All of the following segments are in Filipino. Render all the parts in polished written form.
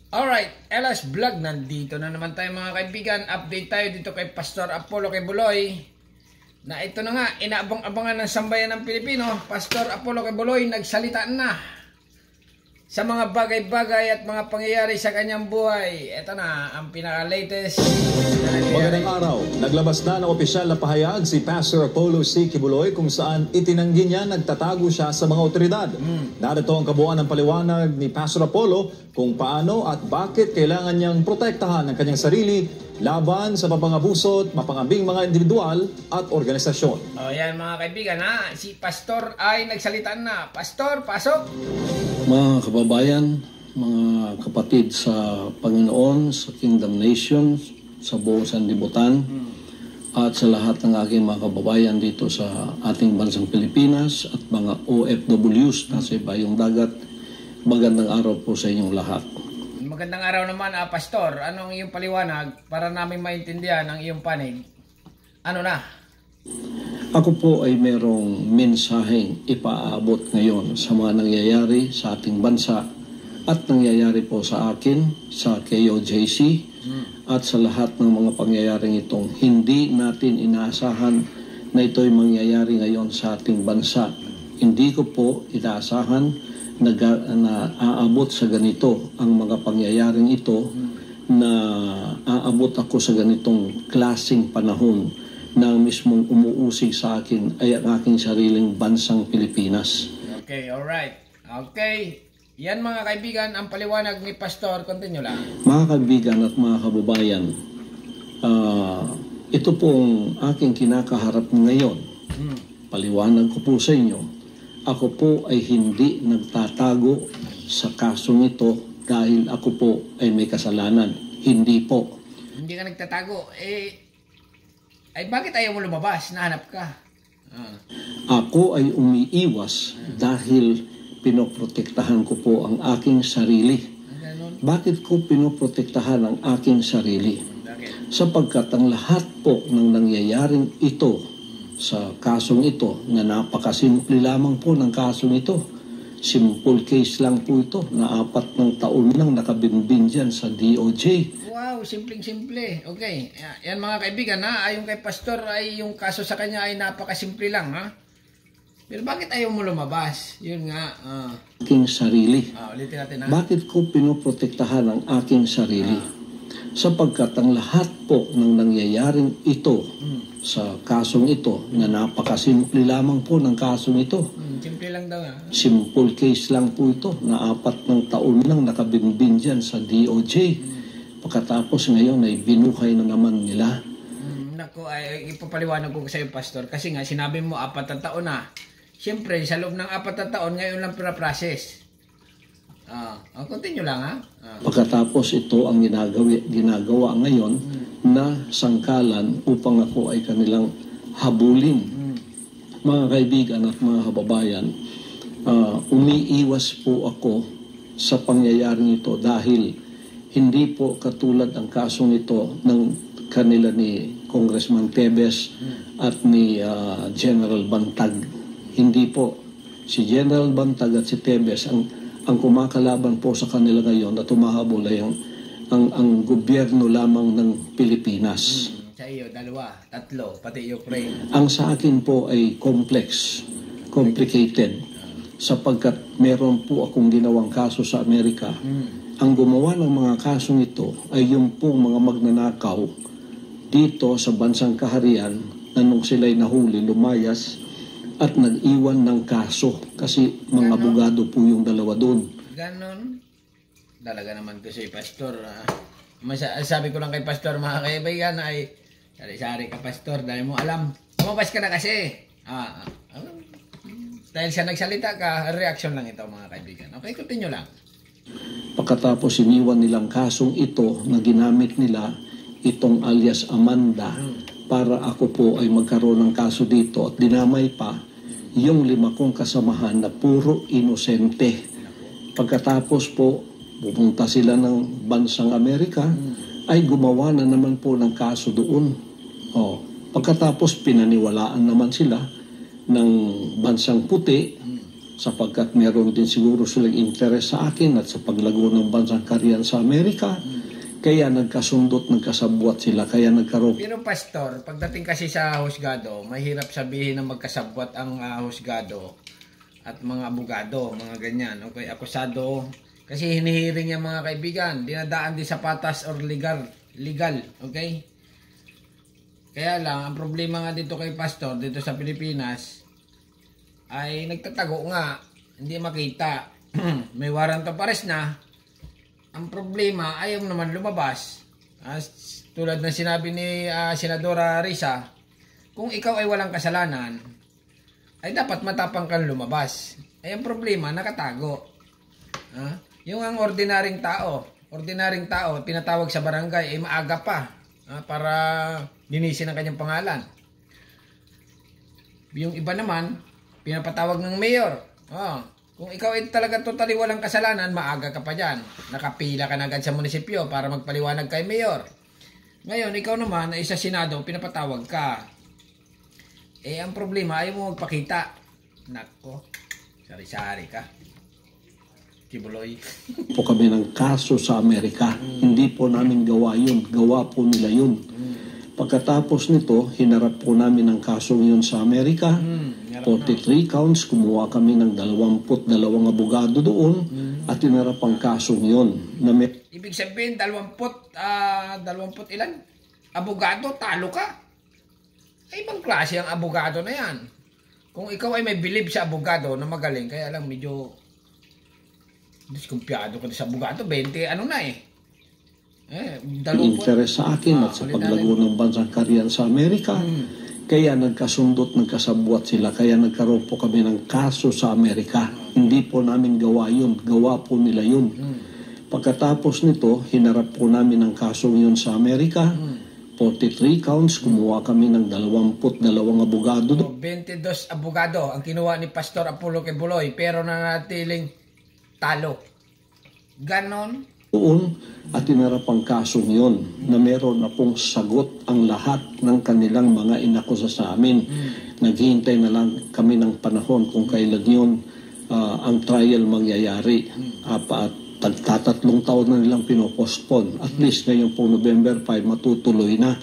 Alright, LS Vlog, nandito na naman tayo mga kaibigan. Update tayo dito kay Pastor Apollo Quebuloy. Na ito na nga, inaabang-abangan ng sambayan ng Pilipino. Pastor Apollo Quebuloy nagsalita na sa mga bagay-bagay at mga pangyayari sa kanyang buhay. Ito na ang pinaka-latest na nangyayari. Magandang araw. Naglabas na ng opisyal na pahayag si Pastor Apollo C. Quebuloy kung saan itinanggi niya nagtatago siya sa mga otoridad. Narito ang kabuuan ng paliwanag ni Pastor Apollo kung paano at bakit kailangan niyang protektahan ang kanyang sarili laban sa mapang-abuso at mapangabing mga individual at organisasyon. O yan mga kaibigan ha, si Pastor ay nagsalita na. Pastor, pasok! Mga kababayan, mga kapatid sa Panginoon, sa Kingdom Nation, sa buong sanlibutan, at sa lahat ng aking mga kababayan dito sa ating bansang Pilipinas at mga OFWs na sa ibayong dagat, magandang araw po sa inyong lahat. Magandang araw naman, Pastor. Anong iyong paliwanag para namin maintindihan ang iyong panig? Ano na? Ako po ay merong mensaheng ipaabot ngayon sa mga nangyayari sa ating bansa at nangyayari po sa akin, sa KOJC, at sa lahat ng mga pangyayaring itong hindi natin inaasahan na ito'y mangyayari ngayon sa ating bansa. Hindi ko po inaasahan na aabot sa ganito ang mga pangyayaring ito, na aabot ako sa ganitong klaseng panahon na mismong umuusig sa akin ay ang aking sariling bansang Pilipinas. Okay, alright. Okay. Yan mga kaibigan, ang paliwanag ni Pastor. Continue lang. Mga kaibigan at mga kababayan, ito pong aking kinakaharap ngayon. Paliwanag ko po sa inyo, ako po ay hindi nagtatago sa kasong ito dahil ako po ay may kasalanan. Hindi po. Hindi ka nagtatago. Ay bakit ayaw mo lumabas? Nahanap ka. Ako ay umiiwas dahil pinoprotektahan ko po ang aking sarili. Bakit ko pinoprotektahan ang aking sarili? Sapagkat ang lahat po ng nangyayaring ito sa kasong ito, na napakasimple lamang po ng kasong ito. Simple case lang po ito, na 4 ng taon lang nakabinbin dyan sa DOJ. Wow, simpleng-simple. Okay. Yan mga kaibigan ha, ayon kay Pastor ay yung kaso sa kanya ay napakasimple lang ha. Pero bakit ayaw mo lumabas? Yun nga. Aking sarili. Ulitin natin ha. Bakit ko pinoprotektahan ang aking sarili? Sapagkat ang lahat po ng nangyayaring ito sa kasong ito, na napakasimple lamang po ng kasong ito. Simple lang daw ha. Simple case lang po ito, na 4 ng taon lang nakabinbin dyan sa DOJ. Pagkatapos ngayon ay binuhay na naman nila. Naku, ay ipapaliwanag ko sa iyo, Pastor. Kasi nga, sinabi mo 4 na taon na. Siyempre, sa loob ng 4 na taon, ngayon lang pinaprocess. Continue lang ha. Pagkatapos ito ang ginagawa ngayon na sangkalan upang ako ay kanilang habulin. Mga kaibigan at mga kababayan, umiiwas po ako sa pangyayaring ito dahil hindi po katulad ang kasong ito ng kanila ni Congressman Tebes at ni General Bantag. Hindi po. Si General Bantag at si Tebes ang kumakalaban po sa kanila ngayon na tumahabol ay ang gobyerno lamang ng Pilipinas. Sa iyo, 2, 3, pati Ukraine. Ang sa akin po ay complex, complicated, sapagkat meron po akong ginawang kaso sa Amerika. Ang gumawa ng mga kasong ito ay yung pong mga magnanakaw dito sa bansang kaharian, na nung sila'y nahuli, lumayas at nag-iwan ng kaso kasi mga abogado po yung dalawa doon. Ganon? Talaga naman ko si Pastor. Sabi ko lang kay Pastor, mga kaibigan, ay sari-sari ka, Pastor, dahil mo alam. Lumabas ka na kasi. Dahil siya nagsalita ka, reaction lang ito mga kaibigan. Okay, continue lang. Pagkatapos iniwan nilang kasong ito na ginamit nila itong alias Amanda para ako po ay magkaroon ng kaso dito, at dinamay pa yung 5 kong kasamahan na puro inosente. Pagkatapos po pupunta sila ng bansang Amerika, ay gumawa na naman po ng kaso doon. Pagkatapos pinaniwalaan naman sila ng bansang puti sapagkat meron din siguro silang interes sa akin at sa paglago ng bansang karyan sa Amerika. Kaya nagkasundot, nagkasabwat sila, kaya nagkaroon. Pero pastor, pagdating kasi sa husgado, mahirap sabihin na magkasabwat ang husgado at mga abogado, mga ganyan. Okay, akusado. Kasi hinihiring yung mga kaibigan, dinadaan din sa patas or legal. Okay? Kaya lang, ang problema nga dito kay pastor, dito sa Pilipinas, ay nagtatago nga, hindi makita. May warrant of arrest na. Ang problema, ayaw naman lumabas. Tulad ng sinabi ni Senadora Risa, kung ikaw ay walang kasalanan, ay dapat matapang kang lumabas. Ay ang problema, nakatago. Yung ang ordinaryong tao, pinatawag sa barangay, ay maaga pa para linisin ang kanyang pangalan. Yung iba naman, pinapatawag ng mayor. Kung ikaw ay talaga totally walang kasalanan, maaga ka pa dyan. Nakapila ka na agad sa munisipyo para magpaliwanag kay mayor. Ngayon, ikaw naman ay sa Senado, pinapatawag ka. Ang problema, ayaw mo magpakita. Nako, sari-sari ka. Kibuloy. Po kami ng kaso sa Amerika. Hindi po namin gawa yun. Gawa po nila yun. Pagkatapos nito, hinarap po namin ang kasong yun sa Amerika. 43 counts, kumuha kami ng 22 abogado doon at hinarap ang kasong yun. Ibig sabihin, 20 ilan? Abogado, talo ka. Ay, ibang klase ang abogado na yan. Kung ikaw ay may believe sa abogado na magaling, kaya lang medyo diskumpiyado ka sa abogado, 20 ano na interes sa akin at sa paglago ng bansang karyan sa Amerika. Kaya nagkasundot, nagkasabwat sila. Kaya nagkaroon po kami ng kaso sa Amerika. Hindi po namin gawa yun. Gawa po nila yun. Pagkatapos nito, hinarap po namin ang kasong yun sa Amerika. 43 counts, kumuha kami ng 22 abogado. 22 abogado ang kinuha ni Pastor Apollo Quebuloy, pero nanatiling talo. Ganon. Doon at tinarap ang kasong yun na meron na pong sagot ang lahat ng kanilang mga inakusa sa amin. Naghihintay na lang kami ng panahon kung kailan yun ang trial mangyayari. At tagtatatlong taon na nilang pinopostpone. At least ngayon po November 5 matutuloy na.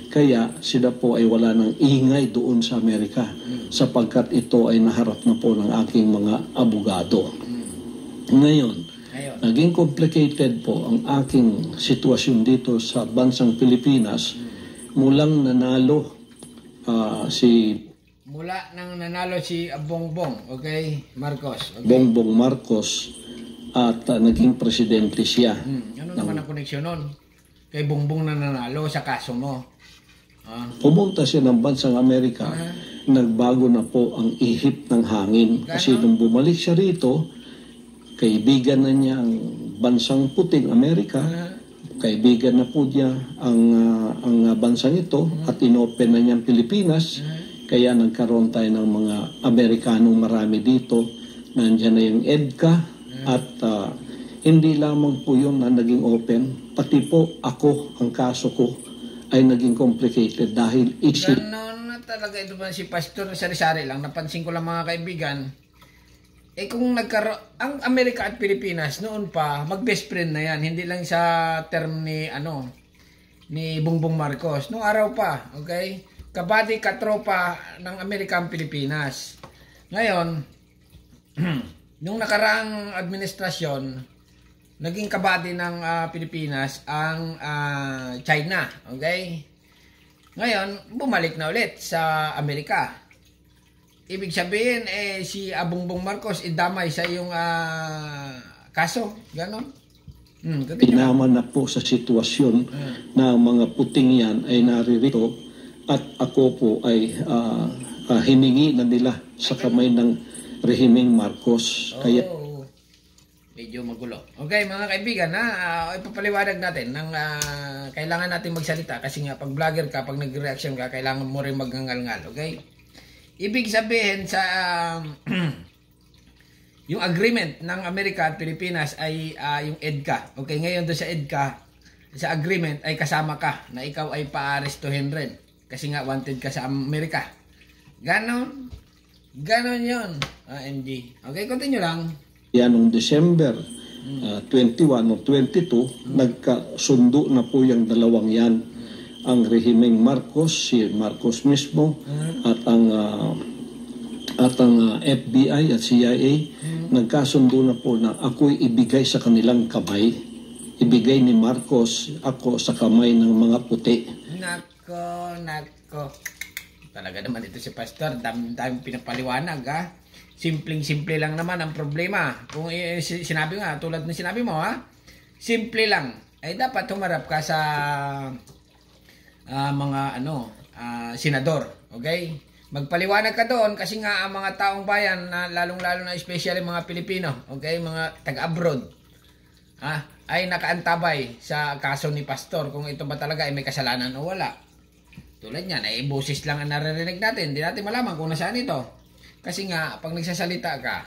Kaya sila po ay wala ng ingay doon sa Amerika sapagkat ito ay naharap na po ng aking mga abogado. Ngayon, naging complicated po ang aking sitwasyon dito sa bansang Pilipinas. Mulang nanalo Mula nang nanalo si Bongbong, okay? Marcos. Okay? Bongbong Marcos at naging presidente siya. Ano naman ang koneksyon nun? Kay Bongbong na nanalo sa kaso mo. Pumunta siya ng bansang Amerika, nagbago na po ang ihip ng hangin. Kasi nung bumalik siya rito, kaibigan na niya ang bansang puting Amerika, kaibigan na po niya ang bansang ito at inopen na niya ang Pilipinas, kaya nagkaroon tayo ng mga Amerikanong marami dito. Nandiyan na yung EDCA at hindi lamang po yun na naging open, pati po ako, ang kaso ko ay naging complicated dahil Ganon na talaga ito ba si Pastor sari-sari lang, napansin ko lang mga kaibigan. Kung ang Amerika at Pilipinas noon pa, mag-best friend na yan. Hindi lang sa term ni Bongbong Marcos. Noong araw pa, okay? Kabady katropa ng Amerika ang Pilipinas. Ngayon, nung nakaraang administrasyon, naging kabady ng Pilipinas ang China, okay? Ngayon, bumalik na ulit sa Amerika. Ibig sabihin, si Bongbong Marcos idamay sa iyong kaso. Ganon. Pinaman na po sa sitwasyon na mga puting yan ay naririto at ako po ay hiningi na nila sa kamay ng rehimeng Marcos. Kaya medyo magulo. Okay, mga kaibigan, ipapaliwanag natin ng kailangan natin magsalita kasi nga pag vlogger ka, pag nag-reaction ka, kailangan mo rin magngangal-ngal. Okay? Ibig sabihin sa yung agreement ng Amerika at Pilipinas ay yung EDCA. Okay, ngayon doon sa EDCA, sa agreement ay kasama ka na ikaw ay paarestuhin rin. Kasi nga wanted ka sa Amerika. Ganon. Ganon yun. MG. Okay, continue lang. Yan noong December 21 o 22, nagkasundo na po yung dalawang yan. Ang rehimeng Marcos, si Marcos mismo, at ang FBI at CIA, nagkasundo na po na ako'y ibigay sa kanilang kamay. Ibigay ni Marcos ako sa kamay ng mga puti. Nako. Talaga naman ito si Pastor, daming pinapaliwanag ha. Simpleng-simple lang naman ang problema. Kung sinabi nga, tulad ng sinabi mo ha, simple lang. Ay dapat humarap ka sa mga senador. Okay? Magpaliwanag ka doon kasi nga ang mga taong bayan, lalong-lalo na especially mga Pilipino, okay, mga taga-abroad, ay nakaantabay sa kaso ni Pastor kung ito ba talaga ay may kasalanan o wala. Tulad niyan, ay boses lang ang naririnig natin. Hindi natin malaman kung nasaan ito. Kasi nga, pag nagsasalita ka,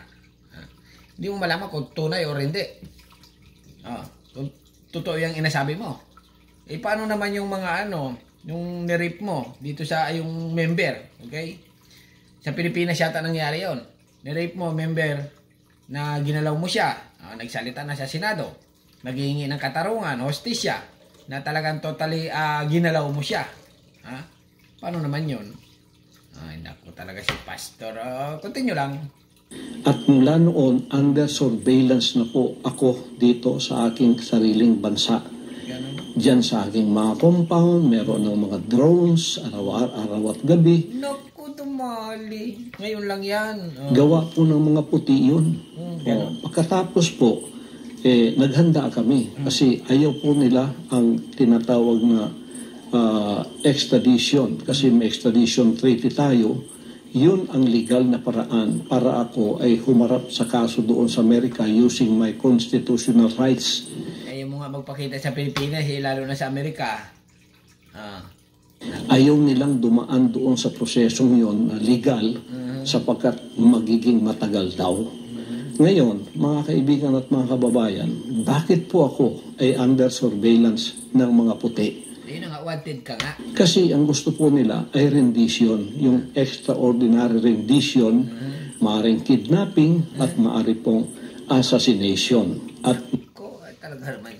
hindi mo malaman kung tunay o hindi. Kung totoo yung inasabi mo. Eh, paano naman yung mga yung nirip mo dito sa yung member, okay? Sa Pilipinas yata nangyari yon. Nirip mo member na ginalaw mo siya, nagsalita na sa Senado, naghihingi ng katarungan, hostisya, na talagang totally ginalaw mo siya. Paano naman yun? Ay, naku talaga si Pastor. Continue lang. At mula noon, under surveillance na po ako dito sa aking sariling bansa. Diyan sa aking mga compound, meron ng mga drones, araw at gabi. Naku, tumali. Ngayon lang yan. Gawa po ng mga puti yun. Pagkatapos po, naghanda kami. Kasi ayaw po nila ang tinatawag na extradition. Kasi may extradition treaty tayo. Yun ang legal na paraan para ako ay humarap sa kaso doon sa Amerika using my constitutional rights. Ayaw mo nga magpakita sa Pilipinas, lalo na sa Amerika. Ayaw nilang dumaan doon sa prosesong yon na legal sapagkat magiging matagal daw. Ngayon, mga kaibigan at mga kababayan, bakit po ako ay under surveillance ng mga puti? Ayun nga, wanted ka nga. Kasi ang gusto po nila ay rendition, yung extraordinary rendition, maaaring kidnapping at maaari pong assassination. At talaga naman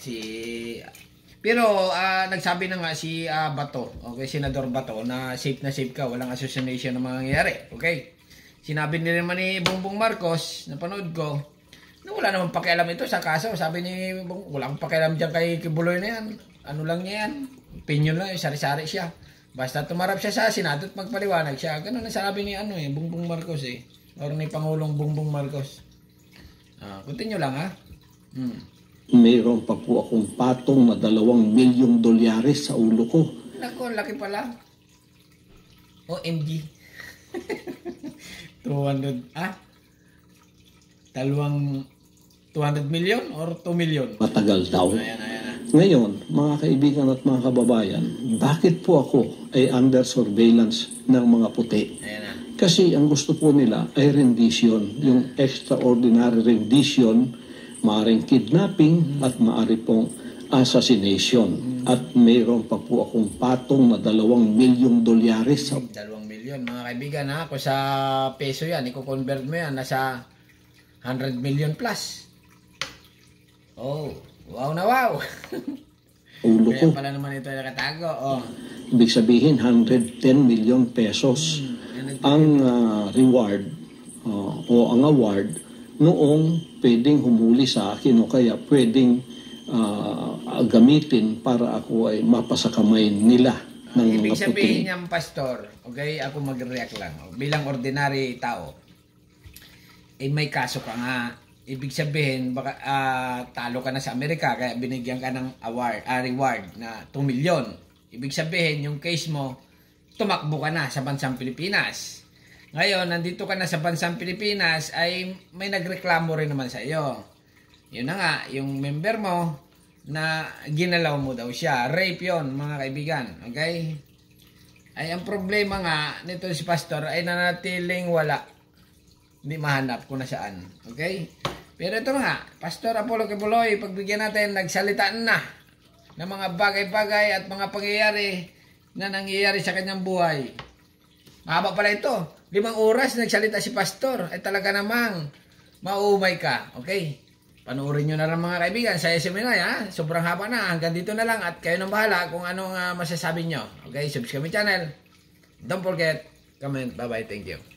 pero nagsabi na nga si Bato, okay, Senador Bato, na safe ka, walang assassination na mangyayari, okay? Sinabi nila naman ni Bongbong Marcos, napanood ko, na wala naman pakialam ito sa kaso. Sabi ni Bongbong, wala akong pakialam dyan kay Kibuloy na yan. Ano lang niya yan? Opinion lang, sari-sari siya. Basta tumarap siya sa Senado at magpaliwanag siya. Ganun ang sabi ni Bongbong Marcos or ni Pangulong Bongbong Marcos. Continue lang ha. Mayroon pa po akong patong na $2 milyong sa ulo ko. Naku, laki pala. OMG. 200 million or 2 million? Matagal daw. Ayan. Ngayon, mga kaibigan at mga kababayan, bakit po ako ay under surveillance ng mga puti? Ayan. Kasi ang gusto po nila ay rendition, yung extraordinary rendition, maaaring kidnapping at maaari pong assassination. At mayroon pa po akong patong na $2 milyong. 2 milyon, mga kaibigan ha. Kung sa peso yan, i-convert mo yan, nasa 100 million plus. Oh, wow na wow. Ulo ko. Kaya pala naman ito nakatago. Ibig sabihin, 110 million pesos ang reward o ang award noong pwedeng humuli sa akin o kaya pwedeng gamitin para ako ay mapasakamay nila ng mga puti. Ibig sabihin niyang Pastor, okay, ako mag-react lang. Bilang ordinary tao, may kaso ka nga. Ibig sabihin, baka talo ka na sa Amerika, kaya binigyan ka ng reward na 2 million. Ibig sabihin, yung case mo, tumakbo ka na sa bansang Pilipinas. Ngayon, nandito ka na sa bansang Pilipinas, ay may nagreklamo rin naman sa iyo. Yun na nga, yung member mo, na ginalaw mo daw siya. Rape yun, mga kaibigan. Okay? Ay, ang problema nga, nito si Pastor, ay nanatiling wala. Hindi mahanap kung nasaan. Okay? Pero ito nga, Pastor Apollo Kibuloy, pagbigyan natin, nagsalita na ng mga bagay-bagay at mga pangyayari na nangyayari sa kanyang buhay. Mahaba pala ito. 5 oras nagsalita si pastor. Ay talaga namang maumay ka. Okay? Panoorin nyo na lang mga kaibigan sa SMNI ha. Sobrang haba na. Hanggang dito na lang at kayo nang bahala kung anong masasabi nyo. Okay? Subscribe my channel. Don't forget, comment. Bye-bye. Thank you.